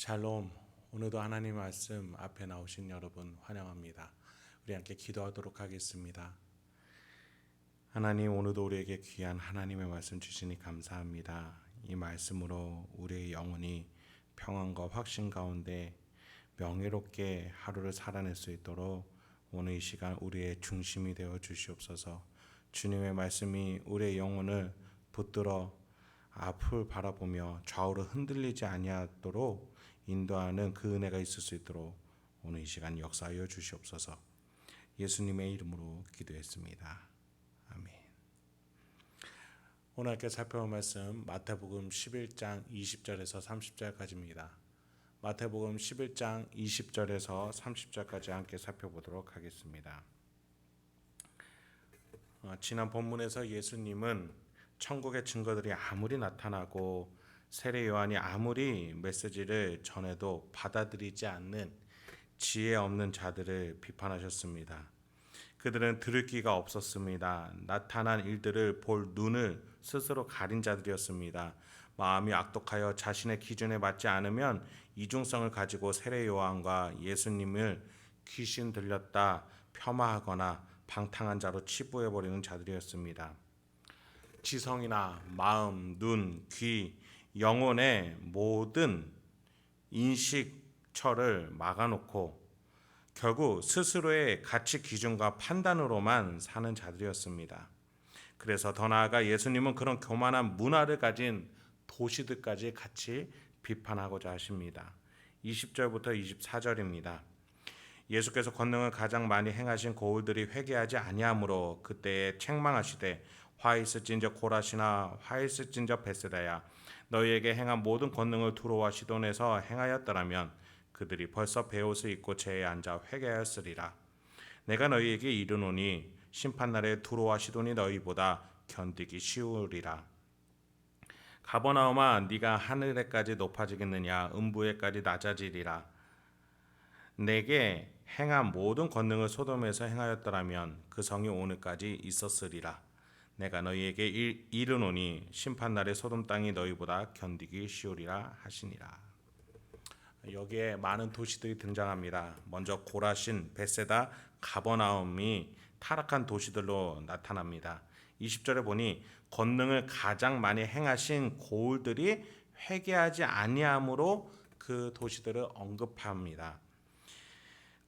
샬롬. 오늘도 하나님 말씀 앞에 나오신 여러분 환영합니다. 우리 함께 기도하도록 하겠습니다. 하나님, 오늘도 우리에게 귀한 하나님의 말씀 주시니 감사합니다. 이 말씀으로 우리의 영혼이 평안과 확신 가운데 명예롭게 하루를 살아낼 수 있도록 오늘 이 시간 우리의 중심이 되어 주시옵소서. 주님의 말씀이 우리의 영혼을 붙들어 앞을 바라보며 좌우로 흔들리지 아니하도록 인도하는 그 은혜가 있을 수 있도록 오늘 이 시간 역사하여 주시옵소서. 예수님의 이름으로 기도했습니다. 아멘. 오늘 함께 살펴볼 말씀 마태복음 11장 20절에서 30절까지입니다. 마태복음 11장 20절에서 30절까지 함께 살펴보도록 하겠습니다. 지난 본문에서 예수님은 천국의 증거들이 아무리 나타나고 세례 요한이 아무리 메시지를 전해도 받아들이지 않는 지혜 없는 자들을 비판하셨습니다. 그들은 들을 귀가 없었습니다. 나타난 일들을 볼 눈을 스스로 가린 자들이었습니다. 마음이 악독하여 자신의 기준에 맞지 않으면 이중성을 가지고 세례 요한과 예수님을 귀신 들렸다 폄하하거나 방탕한 자로 치부해버리는 자들이었습니다. 지성이나 마음, 눈, 귀, 영혼의 모든 인식처를 막아놓고 결국 스스로의 가치 기준과 판단으로만 사는 자들이었습니다. 그래서 더 나아가 예수님은 그런 교만한 문화를 가진 도시들까지 같이 비판하고자 하십니다. 20절부터 24절입니다. 예수께서 권능을 가장 많이 행하신 고울들이 회개하지 아니하므로 그때에 책망하시되 화 있을진저 고라시나 화 있을진저 베세다야, 너희에게 행한 모든 권능을 두로와 시돈에서 행하였더라면 그들이 벌써 베옷을 입고 제에 앉아 회개하였으리라. 내가 너희에게 이르노니 심판날에 두로와 시돈이 너희보다 견디기 쉬우리라. 가버나움아, 네가 하늘에까지 높아지겠느냐? 음부에까지 낮아지리라. 내게 행한 모든 권능을 소돔에서 행하였더라면 그 성이 오늘까지 있었으리라. 내가 너희에게 이르노니 심판날에 소돔 땅이 너희보다 견디기 쉬우리라 하시니라. 여기에 많은 도시들이 등장합니다. 먼저 고라신, 베세다, 가버나움이 타락한 도시들로 나타납니다. 20절에 보니 권능을 가장 많이 행하신 고울들이 회개하지 아니함으로 그 도시들을 언급합니다.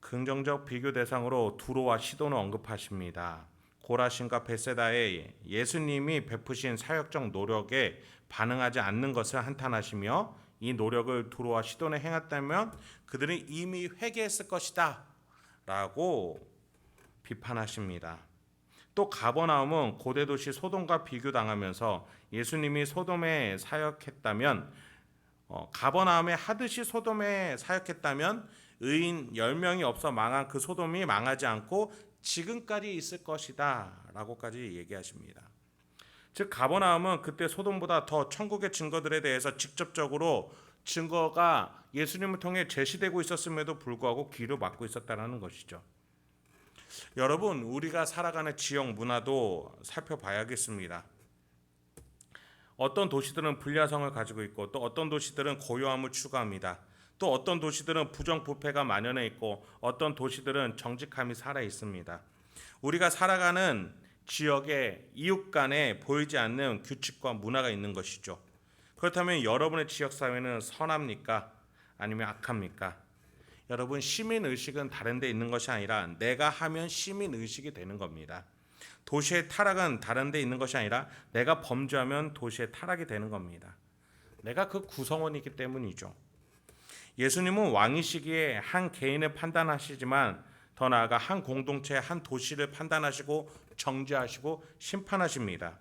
긍정적 비교 대상으로 두로와 시돈을 언급하십니다. 고라신과 베세다에 예수님이 베푸신 사역적 노력에 반응하지 않는 것을 한탄하시며 이 노력을 두로와 시돈에 행했다면 그들은 이미 회개했을 것이다 라고 비판하십니다. 또 가버나움은 고대 도시 소돔과 비교당하면서 예수님이 소돔에 사역했다면 가버나움에 하듯이 소돔에 사역했다면 의인 10명이 없어 망한 그 소돔이 망하지 않고 지금까지 있을 것이다 라고까지 얘기하십니다. 즉 가버나움은 그때 소돔보다 더 천국의 증거들에 대해서 직접적으로 증거가 예수님을 통해 제시되고 있었음에도 불구하고 귀를 막고 있었다는 것이죠. 여러분, 우리가 살아가는 지역 문화도 살펴봐야겠습니다. 어떤 도시들은 불야성을 가지고 있고 또 어떤 도시들은 고요함을 추구합니다. 또 어떤 도시들은 부정부패가 만연해 있고 어떤 도시들은 정직함이 살아 있습니다. 우리가 살아가는 지역에 이웃 간에 보이지 않는 규칙과 문화가 있는 것이죠. 그렇다면 여러분의 지역사회는 선합니까? 아니면 악합니까? 여러분, 시민의식은 다른 데 있는 것이 아니라 내가 하면 시민의식이 되는 겁니다. 도시의 타락은 다른 데 있는 것이 아니라 내가 범죄하면 도시의 타락이 되는 겁니다. 내가 그 구성원이기 때문이죠. 예수님은 왕이시기에 한 개인을 판단하시지만 더 나아가 한 공동체, 한 도시를 판단하시고 정죄하시고 심판하십니다.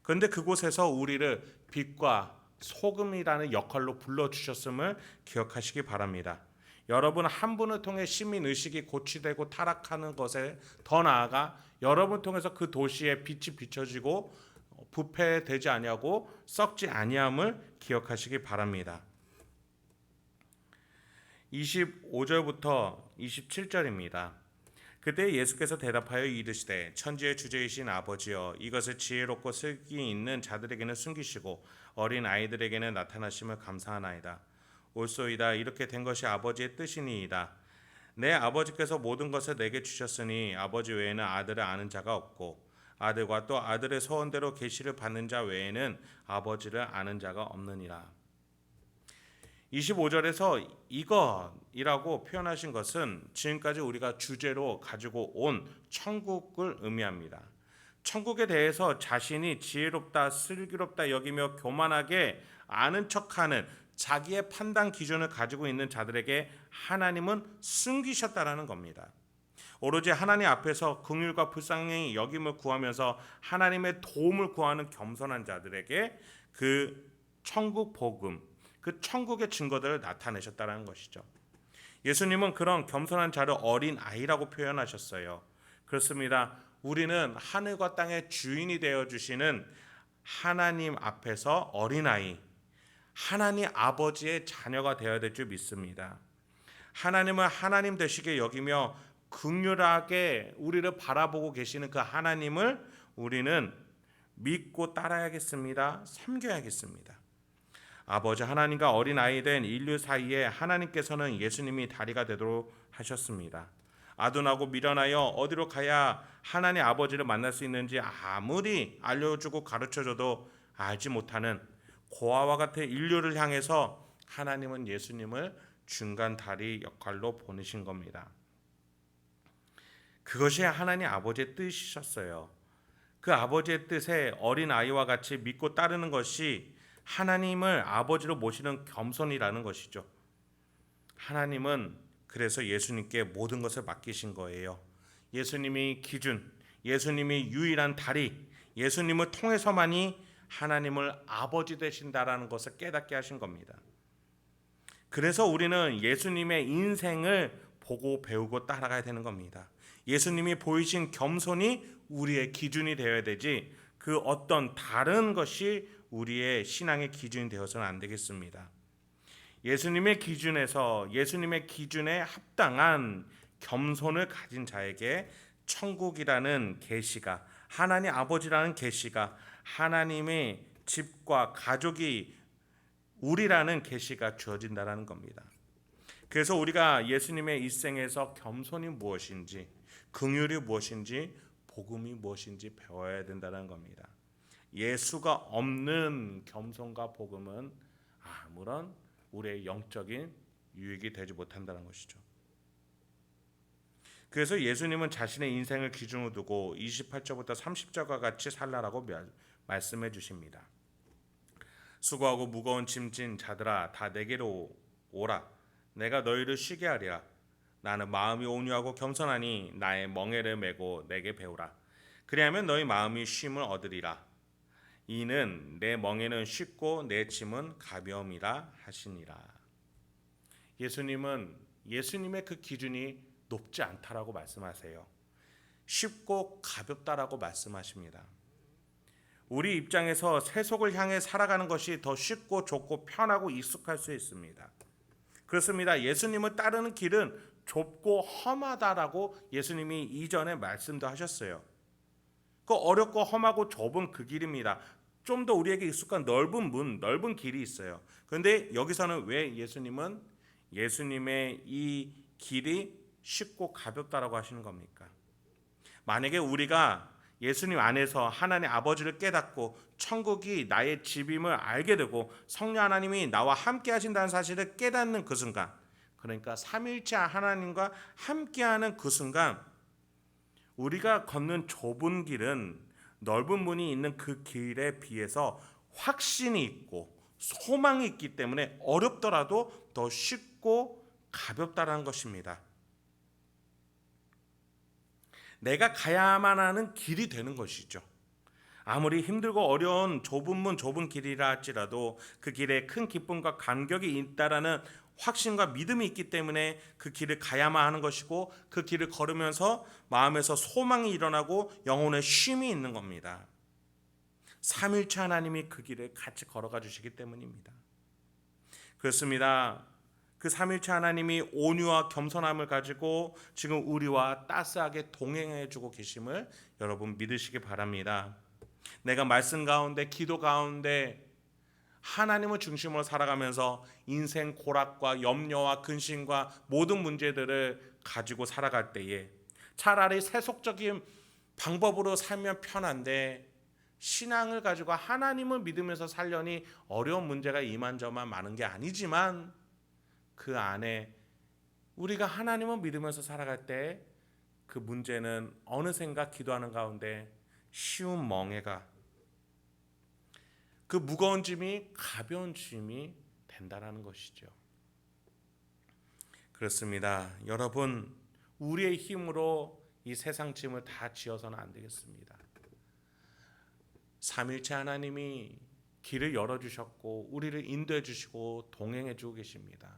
그런데 그곳에서 우리를 빛과 소금이라는 역할로 불러주셨음을 기억하시기 바랍니다. 여러분 한 분을 통해 시민의식이 고취되고 타락하는 것에 더 나아가 여러분을 통해서 그 도시에 빛이 비춰지고 부패되지 아니하고 썩지 아니함을 기억하시기 바랍니다. 25절부터 27절입니다. 그때 예수께서 대답하여 이르시되 천지의 주제이신 아버지여, 이것을 지혜롭고 슬기 있는 자들에게는 숨기시고 어린 아이들에게는 나타나심을 감사하나이다. 옳소이다. 이렇게 된 것이 아버지의 뜻이니이다. 내 아버지께서 모든 것을 내게 주셨으니 아버지 외에는 아들을 아는 자가 없고 아들과 또 아들의 소원대로 계시를 받는 자 외에는 아버지를 아는 자가 없느니라. 25절에서 이것이라고 표현하신 것은 지금까지 우리가 주제로 가지고 온 천국을 의미합니다. 천국에 대해서 자신이 지혜롭다, 슬기롭다 여기며 교만하게 아는 척하는 자기의 판단 기준을 가지고 있는 자들에게 하나님은 숨기셨다라는 겁니다. 오로지 하나님 앞에서 긍휼과 불쌍히 여김을 구하면서 하나님의 도움을 구하는 겸손한 자들에게 그 천국 복음, 그 천국의 증거들을 나타내셨다는 것이죠. 예수님은 그런 겸손한 자를 어린 아이라고 표현하셨어요. 그렇습니다. 우리는 하늘과 땅의 주인이 되어 주시는 하나님 앞에서 어린아이, 하나님 아버지의 자녀가 되어야 될 줄 믿습니다. 하나님을 하나님 되시게 여기며 긍휼하게 우리를 바라보고 계시는 그 하나님을 우리는 믿고 따라야겠습니다. 섬겨야겠습니다. 아버지 하나님과 어린아이 된 인류 사이에 하나님께서는 예수님이 다리가 되도록 하셨습니다. 아둔하고 미련하여 어디로 가야 하나님 아버지를 만날 수 있는지 아무리 알려주고 가르쳐줘도 알지 못하는 고아와 같은 인류를 향해서 하나님은 예수님을 중간 다리 역할로 보내신 겁니다. 그것이 하나님 아버지의 뜻이셨어요. 그 아버지의 뜻에 어린아이와 같이 믿고 따르는 것이 하나님을 아버지로 모시는 겸손이라는 것이죠. 하나님은 그래서 예수님께 모든 것을 맡기신 거예요. 예수님이 기준, 예수님이 유일한 다리, 예수님을 통해서만이 하나님을 아버지 되신다라는 것을 깨닫게 하신 겁니다. 그래서 우리는 예수님의 인생을 보고 배우고 따라가야 되는 겁니다. 예수님이 보이신 겸손이 우리의 기준이 되어야 되지 그 어떤 다른 것이 우리의 신앙의 기준이 되어서는 안 되겠습니다. 예수님의 기준에서 예수님의 기준에 합당한 겸손을 가진 자에게 천국이라는 계시가, 하나님 아버지라는 계시가, 하나님의 집과 가족이 우리라는 계시가 주어진다라는 겁니다. 그래서 우리가 예수님의 일생에서 겸손이 무엇인지, 긍휼이 무엇인지, 복음이 무엇인지 배워야 된다는 겁니다. 예수가 없는 겸손과 복음은 아무런 우리의 영적인 유익이 되지 못한다는 것이죠. 그래서 예수님은 자신의 인생을 기준으로 두고 28절부터 30절과 같이 살라라고 말씀해 주십니다. 수고하고 무거운 짐진 자들아 다 내게로 오라. 내가 너희를 쉬게 하리라. 나는 마음이 온유하고 겸손하니 나의 멍에를 메고 내게 배우라. 그리하면 너희 마음이 쉼을 얻으리라. 이는 내 멍에는 쉽고 내 짐은 가벼움이라 하시니라. 예수님은 예수님의 그 기준이 높지 않다라고 말씀하세요. 쉽고 가볍다라고 말씀하십니다. 우리 입장에서 세속을 향해 살아가는 것이 더 쉽고 좁고 편하고 익숙할 수 있습니다. 그렇습니다. 예수님을 따르는 길은 좁고 험하다라고 예수님이 이전에 말씀도 하셨어요. 그 어렵고 험하고 좁은 그 길입니다. 좀 더 우리에게 익숙한 넓은 문, 넓은 길이 있어요. 그런데 여기서는 왜 예수님은 예수님의 이 길이 쉽고 가볍다라고 하시는 겁니까? 만약에 우리가 예수님 안에서 하나님 아버지를 깨닫고 천국이 나의 집임을 알게 되고 성령 하나님이 나와 함께 하신다는 사실을 깨닫는 그 순간, 그러니까 삼위일체 하나님과 함께하는 그 순간, 우리가 걷는 좁은 길은 넓은 문이 있는 그 길에 비해서 확신이 있고 소망이 있기 때문에 어렵더라도 더 쉽고 가볍다라는 것입니다. 내가 가야만 하는 길이 되는 것이죠. 아무리 힘들고 어려운 좁은 문, 좁은 길이라 할지라도 그 길에 큰 기쁨과 감격이 있다라는 확신과 믿음이 있기 때문에 그 길을 가야만 하는 것이고, 그 길을 걸으면서 마음에서 소망이 일어나고 영혼의 쉼이 있는 겁니다. 삼위일체 하나님이 그 길을 같이 걸어가 주시기 때문입니다. 그렇습니다. 그 삼위일체 하나님이 온유와 겸손함을 가지고 지금 우리와 따스하게 동행해 주고 계심을 여러분 믿으시기 바랍니다. 내가 말씀 가운데, 기도 가운데 하나님을 중심으로 살아가면서 인생 고락과 염려와 근심과 모든 문제들을 가지고 살아갈 때에 차라리 세속적인 방법으로 살면 편한데 신앙을 가지고 하나님을 믿으면서 살려니 어려운 문제가 이만저만 많은 게 아니지만 그 안에 우리가 하나님을 믿으면서 살아갈 때 그 문제는 어느샌가 기도하는 가운데 쉬운 멍해가 그 무거운 짐이 가벼운 짐이 된다라는 것이죠. 그렇습니다. 여러분, 우리의 힘으로 이 세상 짐을 다 지어서는 안 되겠습니다. 삼일체 하나님이 길을 열어주셨고 우리를 인도해 주시고 동행해 주고 계십니다.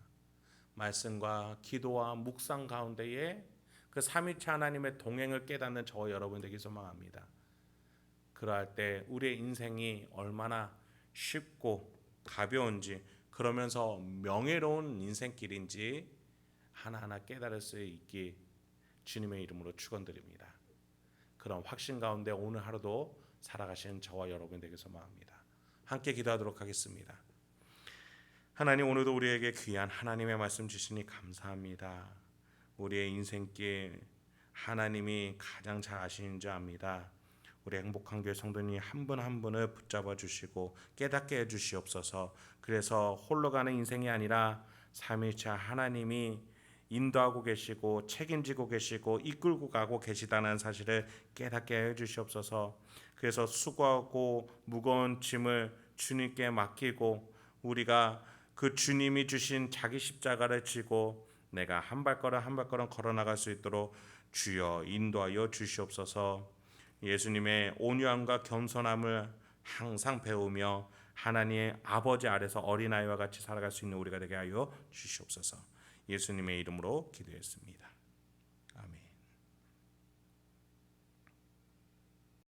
말씀과 기도와 묵상 가운데에 그 삼일체 하나님의 동행을 깨닫는 저와 여러분 되기 소망합니다. 그러할 때 우리의 인생이 얼마나 쉽고 가벼운지 그러면서 명예로운 인생길인지 하나하나 깨달을 수 있기 주님의 이름으로 축원드립니다. 그런 확신 가운데 오늘 하루도 살아가시는 저와 여러분 되기 소망합니다. 함께 기도하도록 하겠습니다. 하나님, 오늘도 우리에게 귀한 하나님의 말씀 주시니 감사합니다. 우리의 인생길 하나님이 가장 잘 아시는 줄 압니다. 우리 행복한 교회 성도님 한 분 한 분을 붙잡아 주시고 깨닫게 해 주시옵소서. 그래서 홀로 가는 인생이 아니라 삼위일체 하나님이 인도하고 계시고 책임지고 계시고 이끌고 가고 계시다는 사실을 깨닫게 해 주시옵소서. 그래서 수고하고 무거운 짐을 주님께 맡기고 우리가 그 주님이 주신 자기 십자가를 지고 내가 한 발걸음 한 발걸음 걸어나갈 수 있도록 주여 인도하여 주시옵소서. 예수님의 온유함과 겸손함을 항상 배우며 하나님의 아버지 아래서 어린아이와 같이 살아갈 수 있는 우리가 되게 하여 주시옵소서. 예수님의 이름으로 기도했습니다.